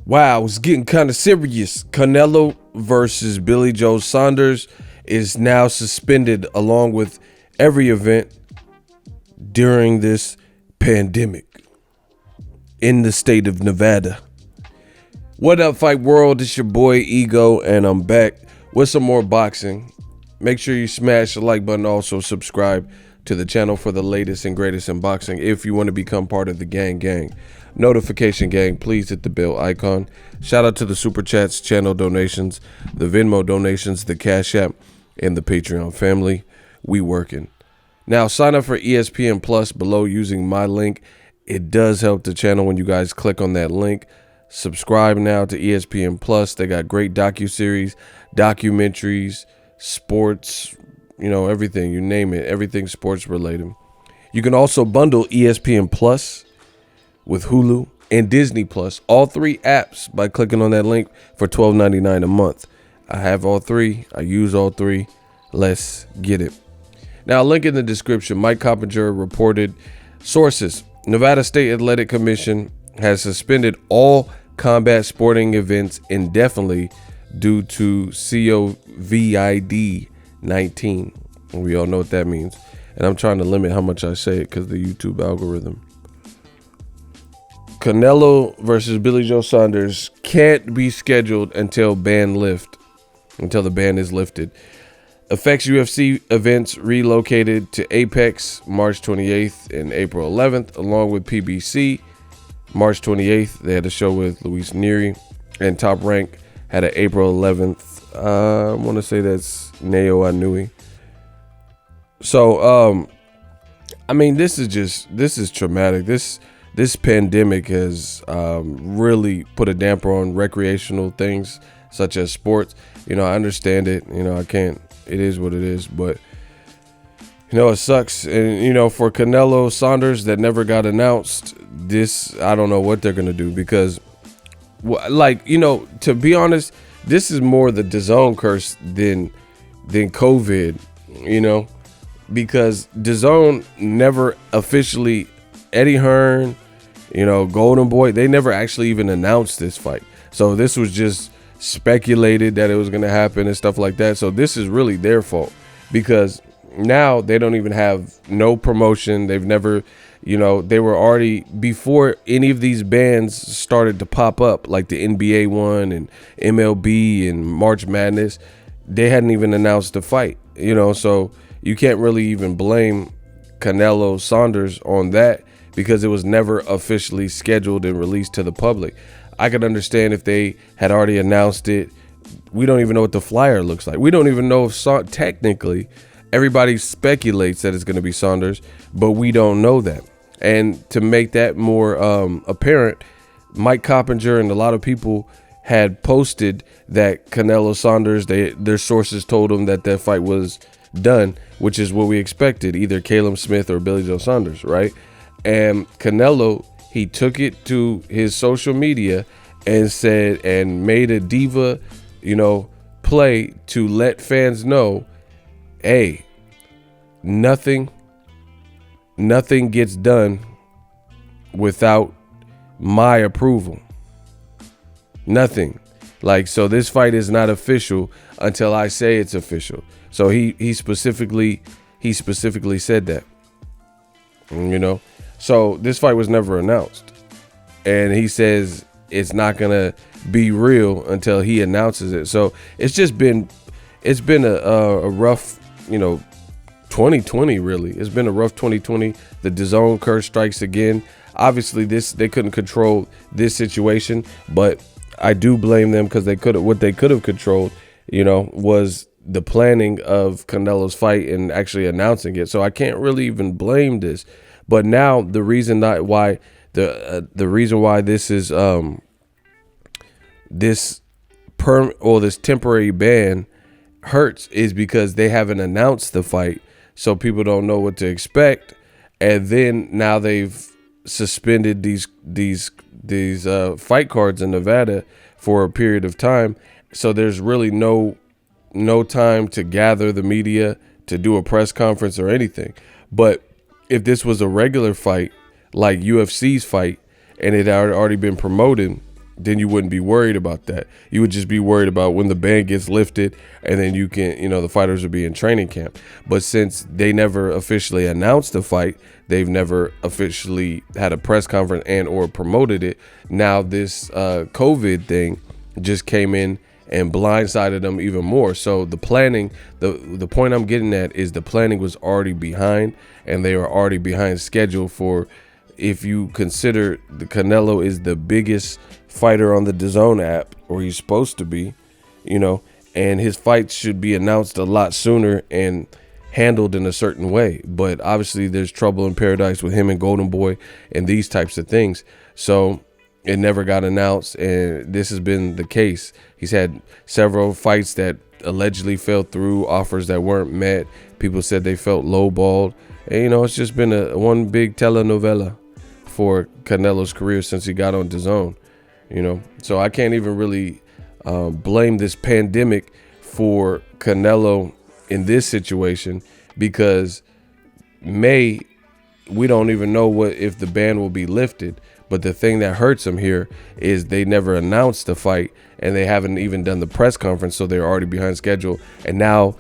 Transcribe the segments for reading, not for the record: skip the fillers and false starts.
Wow, it's getting kind of serious. Canelo versus Billy Joe Saunders is now suspended along with every event during this pandemic in the state of Nevada. What up, Fight World? It's your boy Ego, and I'm back with some more boxing. Make sure you smash the like button. Also subscribe to the channel for the latest and greatest in boxing if you want to become part of the gang. Notification gang, please hit the bell icon. Shout out to the super chats, channel donations, the Venmo donations, the Cash App, and the Patreon family. We working. Now sign up for ESPN Plus below using my link. It does help the channel when you guys click on that link. Subscribe now to ESPN Plus. They got great docuseries, documentaries, sports, everything, you name it, everything sports related. You can also bundle ESPN Plus with Hulu and Disney Plus, all three apps, by clicking on that link for $12.99 a month. I have all three. I use all three. Let's get it. Now, link in the description. Mike Coppinger reported sources. Nevada State Athletic Commission has suspended all combat sporting events indefinitely due to COVID-19. We all know what that means. And I'm trying to limit how much I say it because the YouTube algorithm. Canelo versus Billy Joe Saunders can't be scheduled until the ban is lifted. Affects UFC events relocated to Apex March 28th and April 11th, along with PBC. March 28th, they had a show with Luis Nery, and Top Rank had an April 11th. I want to say that's Neo Anui. So, this is traumatic. This pandemic has really put a damper on recreational things such as sports. I understand it. I can't. It is what it is. But, it sucks. And, for Canelo Saunders that never got announced, I don't know what they're going to do because, to be honest, this is more the DAZN curse than COVID, because DAZN never officially, Eddie Hearn, Golden Boy, they never actually even announced this fight. So this was just speculated that it was going to happen and stuff like that. So this is really their fault because now they don't even have no promotion. They've never, they were already, before any of these bands started to pop up, like the NBA one and MLB and March Madness, they hadn't even announced the fight, so you can't really even blame Canelo Saunders on that because it was never officially scheduled and released to the public. I could understand if they had already announced it. We don't even know what the flyer looks like. We don't even know if technically everybody speculates that it's going to be Saunders, but we don't know that. And to make that more apparent, Mike Coppinger and a lot of people had posted that Canelo Saunders, their sources told them that fight was done, which is what we expected, either Caleb Smith or Billy Joe Saunders, right? And Canelo, he took it to his social media and said, and made a diva, play to let fans know, hey, nothing gets done without my approval. Nothing. So this fight is not official until I say it's official. So he specifically said that, So this fight was never announced, and he says it's not gonna be real until he announces it. So it's been a rough, 2020 really. It's been a rough 2020. The DAZN curse strikes again. Obviously, they couldn't control this situation, but I do blame them because what they could have controlled, was the planning of Canelo's fight and actually announcing it. So I can't really even blame this. But now the reason why this is this temporary ban hurts is because they haven't announced the fight, so people don't know what to expect. And then now they've suspended these fight cards in Nevada for a period of time. So there's really no time to gather the media, to do a press conference or anything. But if this was a regular fight, like UFC's fight, and it had already been promoted, then you wouldn't be worried about that. You would just be worried about when the ban gets lifted, and then you can, the fighters will be in training camp. But since they never officially announced the fight, they've never officially had a press conference and or promoted it. Now this COVID thing just came in and blindsided them even more. So the planning, the point I'm getting at is the planning was already behind, and they were already behind schedule for, if you consider the Canelo is the biggest fighter on the DAZN app, or he's supposed to be, and his fights should be announced a lot sooner and handled in a certain way. But obviously there's trouble in paradise with him and Golden Boy and these types of things. So it never got announced, and this has been the case. He's had several fights that allegedly fell through, offers that weren't met. People said they felt lowballed. And, it's just been one big telenovela for Canelo's career since he got on DAZN, So I can't even really blame this pandemic for Canelo in this situation, because we don't even know if the ban will be lifted. But the thing that hurts him here is they never announced the fight, and they haven't even done the press conference, so they're already behind schedule. And now,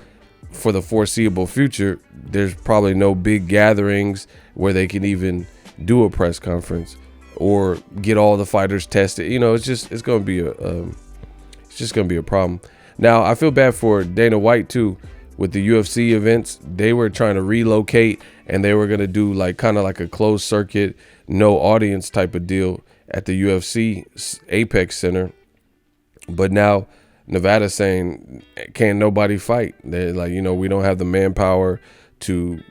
for the foreseeable future, there's probably no big gatherings where they can even do a press conference or get all the fighters tested. It's just going to be a problem. Now, I feel bad for Dana White too. With the UFC events, they were trying to relocate, and they were going to do kind of like a closed circuit, no audience type of deal at the UFC Apex Center. But now Nevada's saying, can't nobody fight? They're like, we don't have the manpower to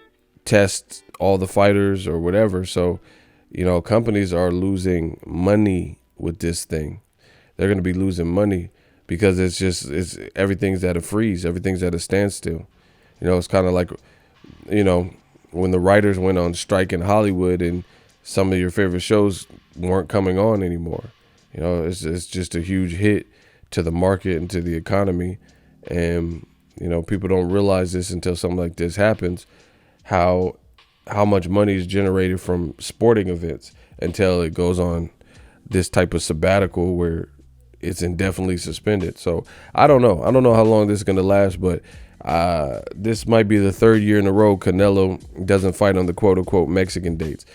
test all the fighters or whatever. So, companies are losing money with this thing. They're going to be losing money because it's everything's at a freeze. Everything's at a standstill. It's kind of like, when the writers went on strike in Hollywood and some of your favorite shows weren't coming on anymore. It's just a huge hit to the market and to the economy. And, people don't realize this until something like this happens, how much money is generated from sporting events, until it goes on this type of sabbatical where it's indefinitely suspended. So I don't know how long this is going to last, but this might be the third year in a row Canelo doesn't fight on the quote unquote Mexican dates,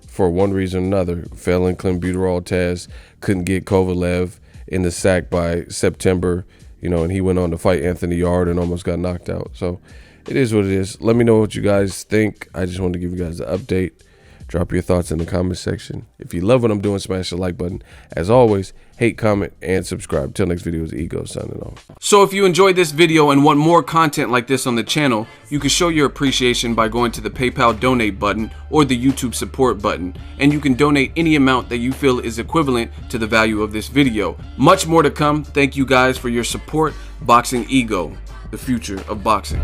for one reason or another. Failing clenbuterol test, couldn't get Kovalev in the sack by September, and he went on to fight Anthony Yard and almost got knocked out. So it is what it is. Let me know what you guys think. I just wanted to give you guys an update. Drop your thoughts in the comment section. If you love what I'm doing, smash the like button. As always, hate, comment, and subscribe. Till next video, is Ego signing off. So if you enjoyed this video and want more content like this on the channel, you can show your appreciation by going to the PayPal donate button or the YouTube support button. And you can donate any amount that you feel is equivalent to the value of this video. Much more to come. Thank you guys for your support. Boxing Ego, the future of boxing.